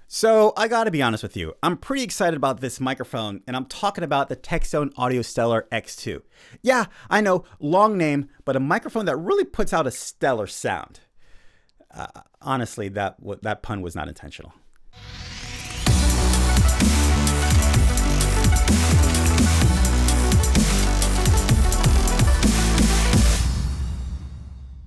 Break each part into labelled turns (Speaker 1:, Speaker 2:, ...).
Speaker 1: So I gotta be honest with you, I'm pretty excited about this microphone, and I'm talking about the TechZone Stellar X2. Yeah, I know, long name, but a microphone that really puts out a stellar sound. Honestly, that pun was not intentional.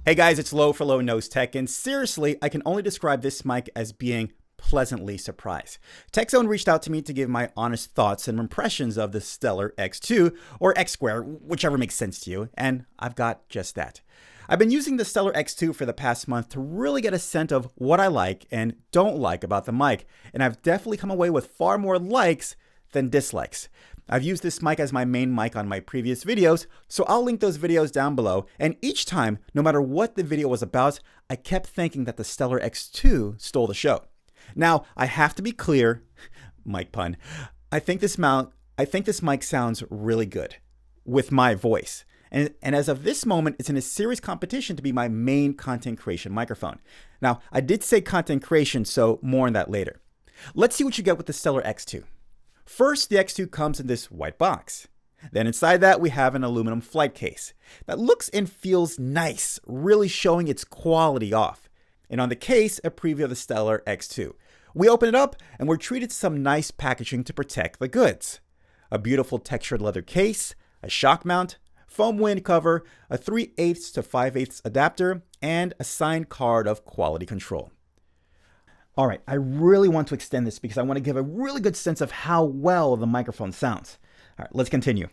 Speaker 1: Hey guys, it's Low for Low Nose Tech, and seriously, I can only describe this mic as being pleasantly surprised. TechZone reached out to me to give my honest thoughts and impressions of the Stellar X2, or X Square, whichever makes sense to you, and I've got just that. I've been using the Stellar X2 for the past month to really get a sense of what I like and don't like about the mic, and I've definitely come away with far more likes than dislikes. I've used this mic as my main mic on my previous videos, so I'll link those videos down below, and each time, no matter what the video was about, I kept thinking that the Stellar X2 stole the show. Now, I have to be clear, mic pun, I think this mic sounds really good with my voice. And as of this moment, it's in a serious competition to be my main content creation microphone. Now, I did say content creation, so more on that later. Let's see what you get with the Stellar X2. First, the X2 comes in this white box. Then inside that, we have an aluminum flight case that looks and feels nice, really showing its quality off. And on the case, a preview of the Stellar X2. We open it up and we're treated to some nice packaging to protect the goods. A beautiful textured leather case, a shock mount, foam wind cover, a 3/8 to 5/8 adapter, and a signed card of quality control. All right, I really want to extend this because I want to give a really good sense of how well the microphone sounds. All right, let's continue.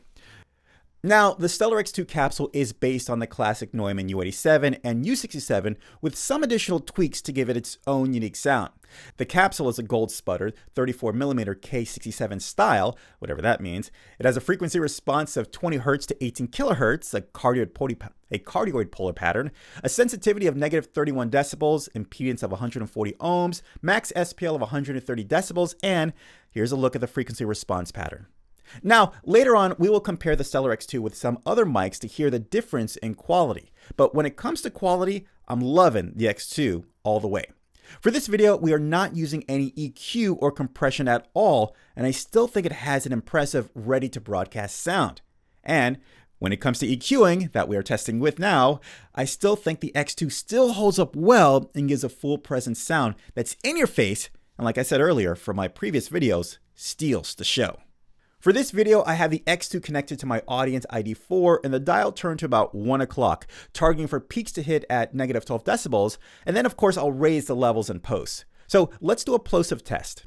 Speaker 1: Now, the Stellar X2 capsule is based on the classic Neumann U87 and U67 with some additional tweaks to give it its own unique sound. The capsule is a gold sputtered 34mm K67 style, whatever that means. It has a frequency response of 20 Hz to 18 kHz, a cardioid polar pattern, a sensitivity of -31 decibels, impedance of 140 ohms, max SPL of 130 decibels, and here's a look at the frequency response pattern. Now, later on, we will compare the Stellar X2 with some other mics to hear the difference in quality. But when it comes to quality, I'm loving the X2 all the way. For this video, we are not using any EQ or compression at all, and I still think it has an impressive ready-to-broadcast sound. And when it comes to EQing, that we are testing with now, I still think the X2 still holds up well and gives a full presence sound that's in your face, and like I said earlier from my previous videos, steals the show. For this video, I have the X2 connected to my audience ID4 and the dial turned to about 1 o'clock, targeting for peaks to hit at -12 decibels, and then of course I'll raise the levels in post. So let's do a Plosive test.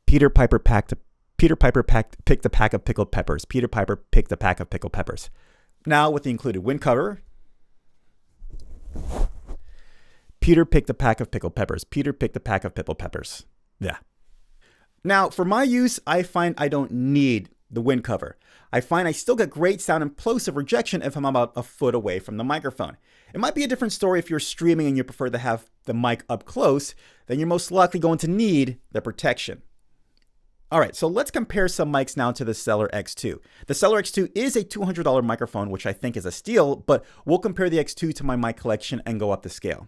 Speaker 1: Peter Piper picked a pack of pickled peppers. Peter Piper picked a pack of pickled peppers. Now with the included wind cover, Peter picked a pack of pickled peppers. Peter picked a pack of pickled peppers. Yeah. Now, for my use, I find I don't need the wind cover. I find I still get great sound and plosive rejection if I'm about a foot away from the microphone. It might be a different story if you're streaming and you prefer to have the mic up close, then you're most likely going to need the protection. All right, so let's compare some mics now to the Stellar X2. The Stellar X2 is a $200 microphone, which I think is a steal, but we'll compare the X2 to my mic collection and go up the scale.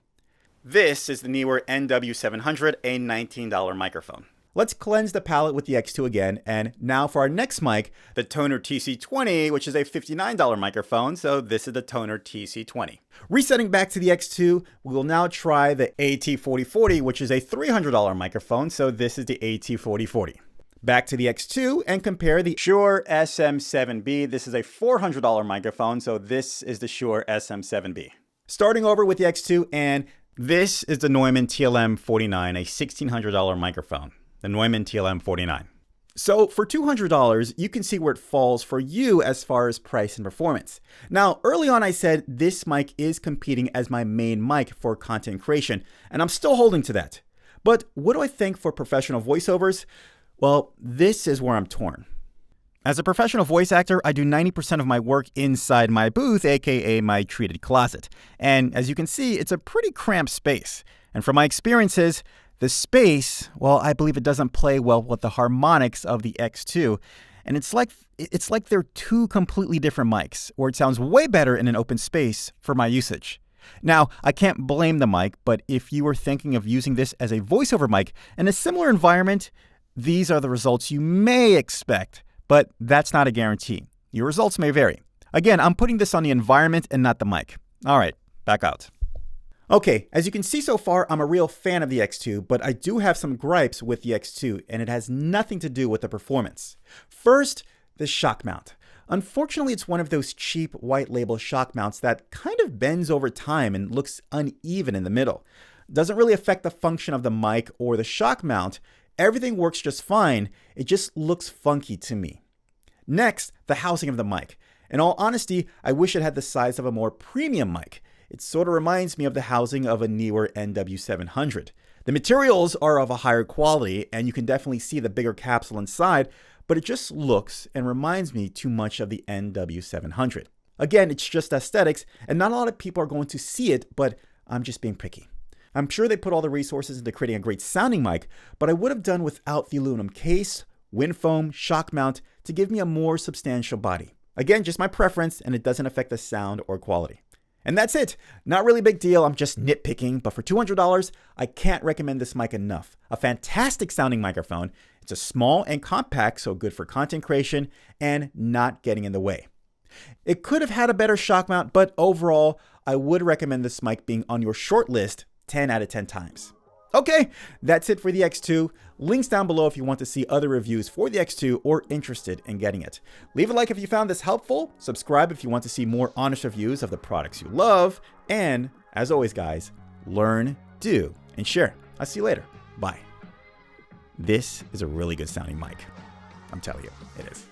Speaker 1: This is the newer NW700, a $19 microphone. Let's cleanse the palette with the X2 again, and now for our next mic, the Tonor TC20, which is a $59 microphone, so this is the Tonor TC20. Resetting back to the X2, we will now try the AT4040, which is a $300 microphone, so this is the AT4040. Back to the X2 and compare the Shure SM7B. This is a $400 microphone, so this is the Shure SM7B. Starting over with the X2, and this is the Neumann TLM49, a $1,600 microphone. The Neumann TLM49. So for $200, you can see where it falls for you as far as price and performance. Now, early on I said this mic is competing as my main mic for content creation, and I'm still holding to that. But what do I think for professional voiceovers? Well, this is where I'm torn. As a professional voice actor, I do 90% of my work inside my booth, aka my treated closet. And as you can see, it's a pretty cramped space. And from my experiences, the space, well, I believe it doesn't play well with the harmonics of the X2. And it's like they're two completely different mics, where it sounds way better in an open space for my usage. Now, I can't blame the mic, but if you were thinking of using this as a voiceover mic in a similar environment, these are the results you may expect, but that's not a guarantee. Your results may vary. Again, I'm putting this on the environment and not the mic. All right, back out. Okay, as you can see so far, I'm a real fan of the X2, but I do have some gripes with the X2, and it has nothing to do with the performance. First, the shock mount. Unfortunately, it's one of those cheap white label shock mounts that kind of bends over time and looks uneven in the middle. Doesn't really affect the function of the mic or the shock mount. Everything works just fine, it just looks funky to me. Next, the housing of the mic. In all honesty, I wish it had the size of a more premium mic. It sort of reminds me of the housing of a newer NW700. The materials are of a higher quality, and you can definitely see the bigger capsule inside, but it just looks and reminds me too much of the NW700. Again, it's just aesthetics, and not a lot of people are going to see it, but I'm just being picky. I'm sure they put all the resources into creating a great sounding mic, but I would have done without the aluminum case, wind foam, shock mount to give me a more substantial body. Again, just my preference, and it doesn't affect the sound or quality. And that's it. Not really a big deal. I'm just nitpicking, but for $200, I can't recommend this mic enough. A fantastic sounding microphone. It's a small and compact, so good for content creation and not getting in the way. It could have had a better shock mount, but overall, I would recommend this mic being on your short list 10 out of 10 times. Okay, that's it for the X2. Links down below if you want to see other reviews for the X2 or interested in getting it. Leave a like if you found this helpful, subscribe if you want to see more honest reviews of the products you love, and as always guys, learn, do, and share. I'll see you later. Bye. This is a really good sounding mic. I'm telling you, it is.